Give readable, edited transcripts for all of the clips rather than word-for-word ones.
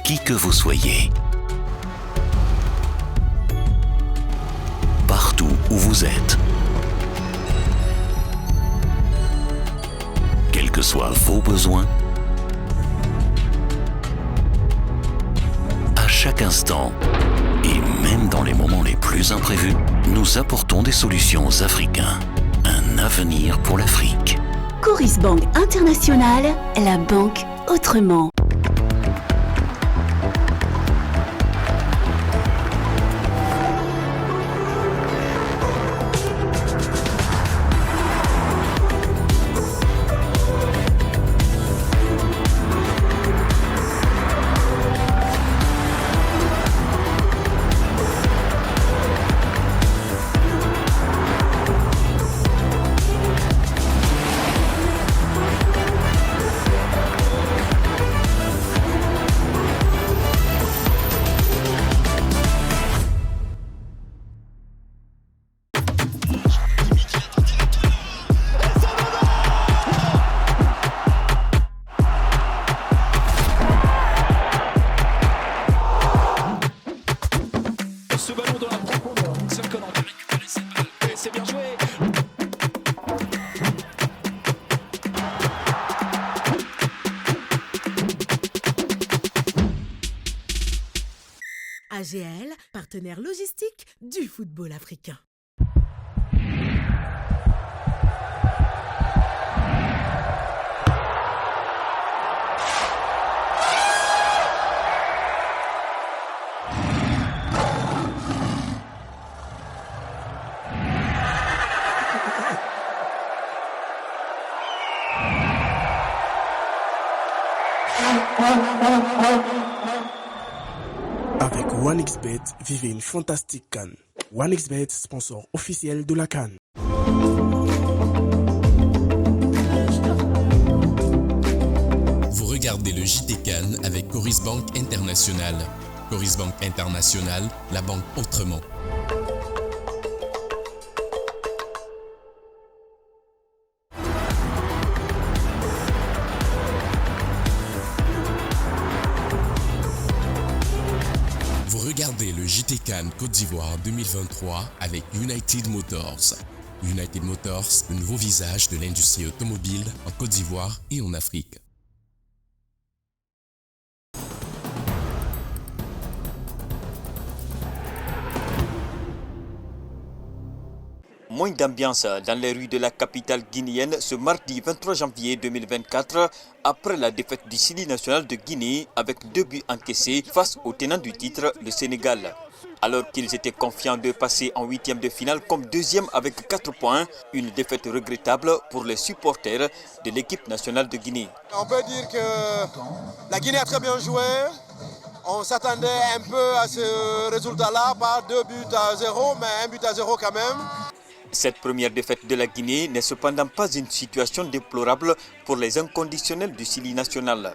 qui que vous soyez. Partout où vous êtes. Quels que soient vos besoins, à chaque instant, et même dans les moments les plus imprévus, nous apportons des solutions aux Africains. Un avenir pour l'Afrique. Coris Bank International, la banque autrement. AGL, partenaire logistique du football africain. Avec OneXBet, vivez une fantastique CAN. OneXBet, sponsor officiel de la CAN. Vous regardez le JT CAN avec Coris Bank International. Coris Bank International, la banque autrement. Regardez le JT CAN Côte d'Ivoire 2023 avec United Motors. United Motors, le nouveau visage de l'industrie automobile en Côte d'Ivoire et en Afrique. Moins d'ambiance dans les rues de la capitale guinéenne ce mardi 23 janvier 2024 après la défaite du Sili national de Guinée avec 2 buts encaissés face au tenant du titre, le Sénégal. Alors qu'ils étaient confiants de passer en 8e de finale comme 2e avec 4 points, une défaite regrettable pour les supporters de l'équipe nationale de Guinée. On peut dire que la Guinée a très bien joué. On s'attendait un peu à ce résultat-là, pas 2 buts à 0, mais 1 but à 0 quand même. Cette première défaite de la Guinée n'est cependant pas une situation déplorable pour les inconditionnels du Sili national.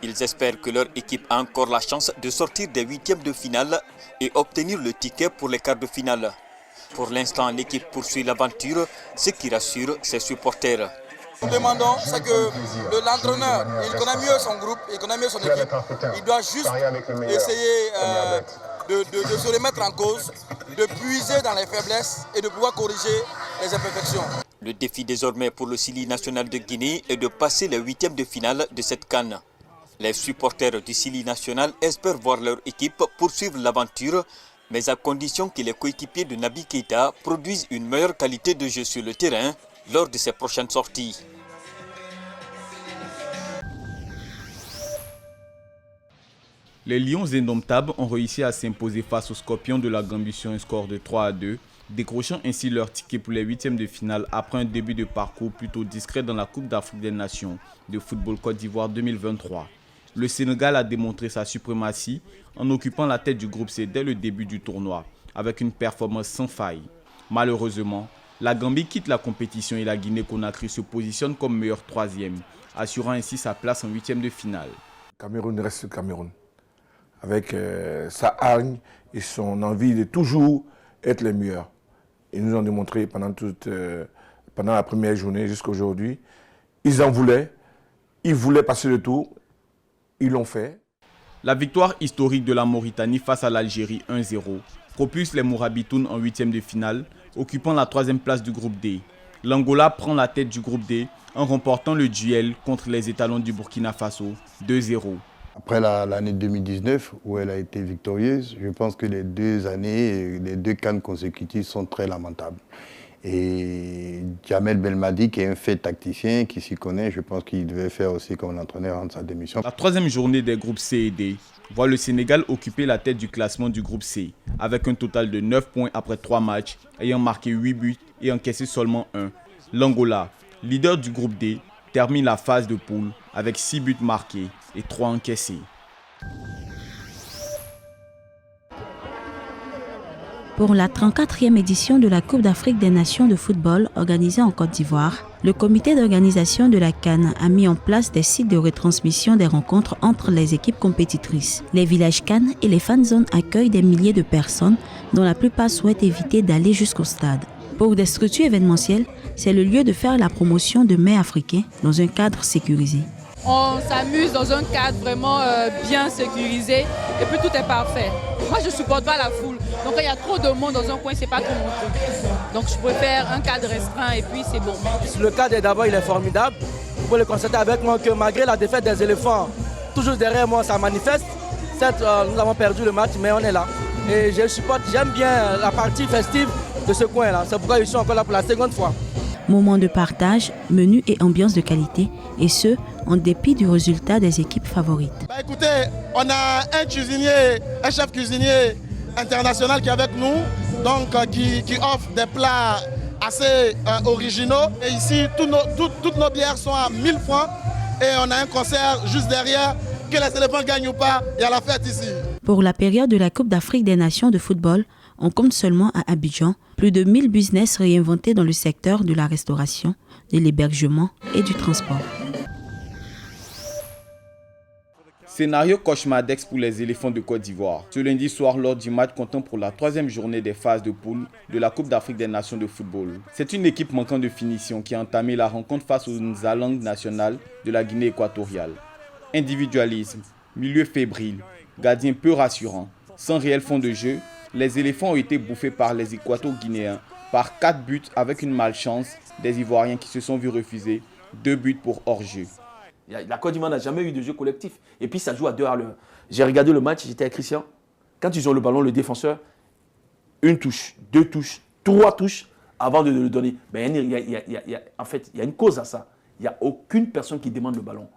Ils espèrent que leur équipe a encore la chance de sortir des 8e de finale et obtenir le ticket pour les quarts de finale. Pour l'instant, l'équipe poursuit l'aventure, ce qui rassure ses supporters. Nous demandons, c'est que l'entraîneur, il connaît mieux son groupe, il connaît mieux son équipe. Il doit juste essayer de se remettre en cause, de puiser dans les faiblesses et de pouvoir corriger les imperfections. Le défi désormais pour le Sili national de Guinée est de passer les 8e de finale de cette CAN. Les supporters du Sili national espèrent voir leur équipe poursuivre l'aventure, mais à condition que les coéquipiers de Naby Keïta produisent une meilleure qualité de jeu sur le terrain lors de ses prochaines sorties. Les Lions indomptables ont réussi à s'imposer face aux Scorpions de la Gambie sur un score de 3-2, décrochant ainsi leur ticket pour les 8e de finale après un début de parcours plutôt discret dans la Coupe d'Afrique des Nations de football Côte d'Ivoire 2023. Le Sénégal a démontré sa suprématie en occupant la tête du groupe C dès le début du tournoi, avec une performance sans faille. Malheureusement, la Gambie quitte la compétition et la Guinée-Conakry se positionne comme meilleur 3e, assurant ainsi sa place en 8e de finale. Cameroun reste le Cameroun, avec sa hargne et son envie de toujours être les meilleurs. Ils nous ont démontré pendant la première journée jusqu'à aujourd'hui. Ils en voulaient, ils voulaient passer le tour, ils l'ont fait. La victoire historique de la Mauritanie face à l'Algérie 1-0 propulse les Mourabitounes en 8e de finale, occupant la 3e place du groupe D. L'Angola prend la tête du groupe D en remportant le duel contre les étalons du Burkina Faso 2-0. Après l'année 2019 où elle a été victorieuse, je pense que les 2 années, les 2 CAN consécutives sont très lamentables. Et Djamel Belmadi, qui est un fait tacticien, qui s'y connaît, je pense qu'il devait faire aussi comme l'entraîneur rendre sa démission. La 3e journée des groupes C et D voit le Sénégal occuper la tête du classement du groupe C, avec un total de 9 points après 3 matchs, ayant marqué 8 buts et encaissé seulement 1. L'Angola, leader du groupe D, termine la phase de poule avec 6 buts marqués et 3 encaissés. Pour la 34e édition de la Coupe d'Afrique des Nations de football organisée en Côte d'Ivoire, le comité d'organisation de la CAN a mis en place des sites de retransmission des rencontres entre les équipes compétitrices. Les villages CAN et les fan zones accueillent des milliers de personnes dont la plupart souhaitent éviter d'aller jusqu'au stade. Pour des structures événementielles, c'est le lieu de faire la promotion de mets africains dans un cadre sécurisé. On s'amuse dans un cadre vraiment bien sécurisé et puis tout est parfait. Moi, je ne supporte pas la foule. Donc, quand il y a trop de monde dans un coin, c'est pas trop mon truc. Donc, je préfère un cadre restreint et puis c'est bon. Le cadre, d'abord, il est formidable. Vous pouvez le constater avec moi que malgré la défaite des éléphants, toujours derrière moi, ça manifeste. Certes, nous avons perdu le match, mais on est là. Et j'aime bien la partie festive de ce coin-là. C'est pourquoi je suis encore là pour la seconde fois. Moments de partage, menus et ambiance de qualité, et ce, en dépit du résultat des équipes favorites. Écoutez, on a un chef cuisinier international qui est avec nous, donc qui offre des plats assez originaux. Et ici, toutes nos bières sont à 1000 francs et on a un concert juste derrière. Que les éléphants gagnent ou pas, il y a la fête ici. Pour la période de la Coupe d'Afrique des Nations de football, on compte seulement à Abidjan plus de 1000 business réinventés dans le secteur de la restauration, de l'hébergement et du transport. Scénario cauchemardesque pour les éléphants de Côte d'Ivoire. Ce lundi soir, lors du match comptant pour la 3e journée des phases de poule de la Coupe d'Afrique des Nations de football. C'est une équipe manquant de finition qui a entamé la rencontre face aux Nzalang nationales de la Guinée équatoriale. Individualisme, milieu fébrile, gardien peu rassurant, sans réel fond de jeu, les éléphants ont été bouffés par les Équato-Guinéens par 4 buts avec une malchance des Ivoiriens qui se sont vus refuser 2 buts pour hors-jeu. La Côte d'Ivoire n'a jamais eu de jeu collectif. Et puis ça joue à 2 à l'heure. J'ai regardé le match, j'étais avec Christian. Quand ils ont le ballon, le défenseur, 1 touche, 2 touches, 3 touches avant de le donner. Mais en fait, il y a une cause à ça. Il n'y a aucune personne qui demande le ballon.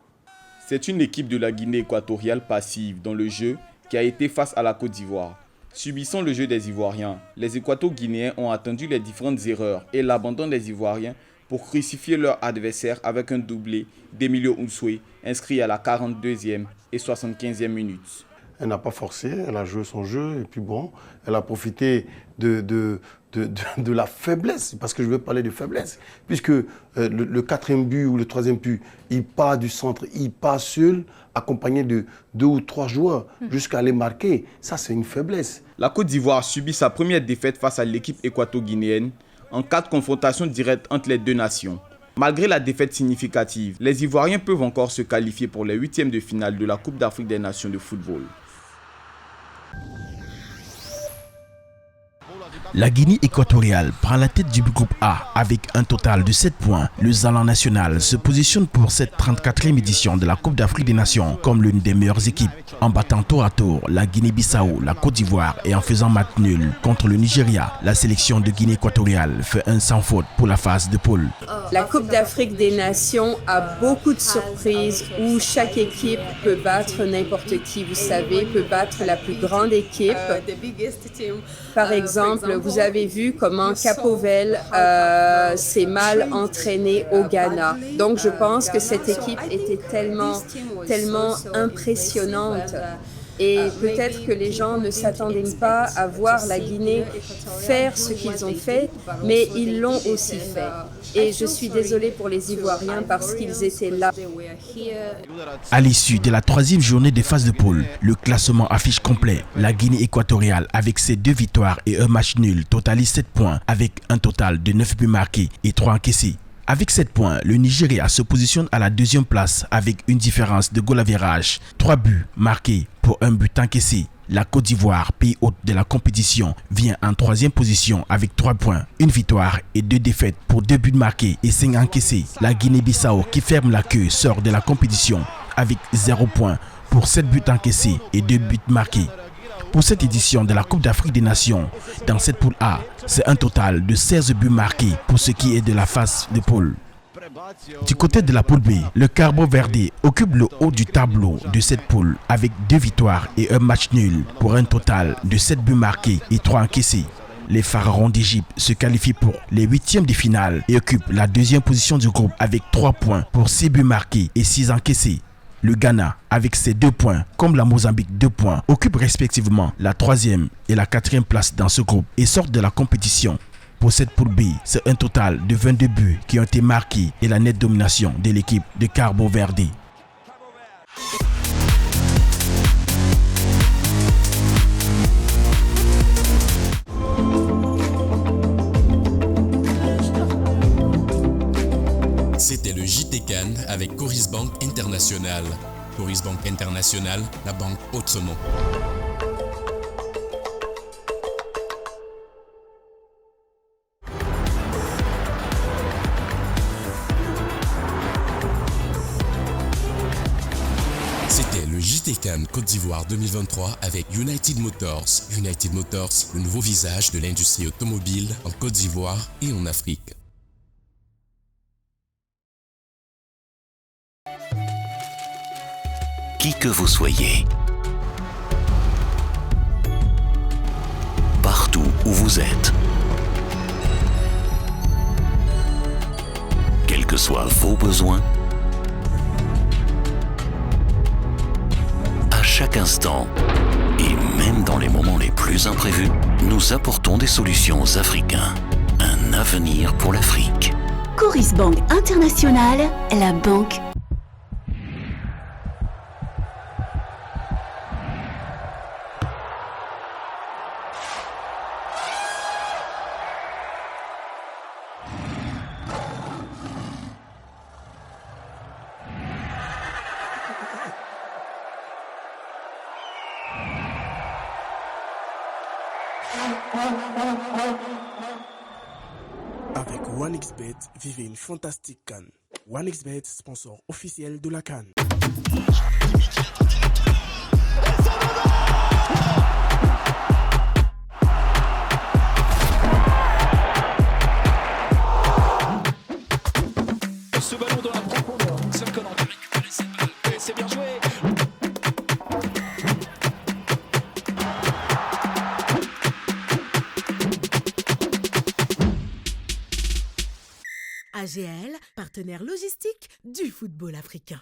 C'est une équipe de la Guinée équatoriale passive dans le jeu qui a été face à la Côte d'Ivoire. Subissant le jeu des Ivoiriens, les Équato-Guinéens ont attendu les différentes erreurs et l'abandon des Ivoiriens pour crucifier leur adversaire avec un doublé d'Emilio Unsoué inscrit à la 42e et 75e minute. Elle n'a pas forcé, elle a joué son jeu et puis bon, elle a profité de la faiblesse, parce que je veux parler de faiblesse, puisque le 4e but ou le 3e but, il part du centre, il part seul, accompagné de 2 ou 3 joueurs, jusqu'à les marquer. Ça, c'est une faiblesse. La Côte d'Ivoire subit sa première défaite face à l'équipe équato-guinéenne en 4 confrontations directes entre les deux nations. Malgré la défaite significative, les Ivoiriens peuvent encore se qualifier pour les 8e de finale de la Coupe d'Afrique des Nations de football. La Guinée équatoriale prend la tête du groupe A avec un total de 7 points. Le Zalan national se positionne pour cette 34e édition de la Coupe d'Afrique des Nations comme l'une des meilleures équipes, en battant tour à tour la Guinée-Bissau, la Côte d'Ivoire et en faisant match nul contre le Nigeria. La sélection de Guinée équatoriale fait un sans faute pour la phase de poule. La Coupe d'Afrique des Nations a beaucoup de surprises où chaque équipe peut battre n'importe qui, vous savez, peut battre la plus grande équipe. Par exemple, vous avez vu comment Capovel s'est mal entraîné au Ghana. Donc je pense que cette équipe était tellement impressionnante. Et peut-être que les gens ne s'attendaient pas à voir la Guinée faire ce qu'ils ont fait, mais ils l'ont aussi fait. Et je suis désolée pour les Ivoiriens parce qu'ils étaient là. À l'issue de la 3e journée des phases de poule, le classement affiche complet. La Guinée équatoriale, avec ses 2 victoires et un match nul, totalise 7 points avec un total de 9 buts marqués et 3 encaissés. Avec 7 points, le Nigeria se positionne à la deuxième place avec une différence de goal average. 3 buts marqués pour 1 but encaissé. La Côte d'Ivoire, pays hôte de la compétition, vient en troisième position avec 3 points, une victoire et 2 défaites pour 2 buts marqués et 5 encaissés. La Guinée-Bissau, qui ferme la queue, sort de la compétition avec 0 points pour 7 buts encaissés et 2 buts marqués. Pour cette édition de la Coupe d'Afrique des Nations, dans cette poule A, c'est un total de 16 buts marqués pour ce qui est de la phase de poule. Du côté de la poule B, le Cabo Verde occupe le haut du tableau de cette poule avec 2 victoires et 1 match nul pour un total de 7 buts marqués et 3 encaissés. Les Pharaons d'Égypte se qualifient pour les 8e de finale et occupent la deuxième position du groupe avec 3 points pour 6 buts marqués et 6 encaissés. Le Ghana, avec ses 2 points, comme la Mozambique 2 points, occupe respectivement la 3e et la 4e place dans ce groupe et sort de la compétition. Pour cette poule B, c'est un total de 22 buts qui ont été marqués et la nette domination de l'équipe de Cabo Verde. C'était le JT CAN avec Coris Bank International. Coris Bank International, la banque autrement. C'était le JT CAN Côte d'Ivoire 2023 avec United Motors. United Motors, le nouveau visage de l'industrie automobile en Côte d'Ivoire et en Afrique. Qui que vous soyez, partout où vous êtes, quels que soient vos besoins, à chaque instant, et même dans les moments les plus imprévus, nous apportons des solutions africaines, un avenir pour l'Afrique. Coris Bank International, la banque. Avec OneXBet, vivez une fantastique CAN. OneXBet, sponsor officiel de la CAN. Ce ballon dans la profondeur, Seul Conan peut récupérer cette balle. Et c'est bien joué. AGL, partenaire logistique du football africain.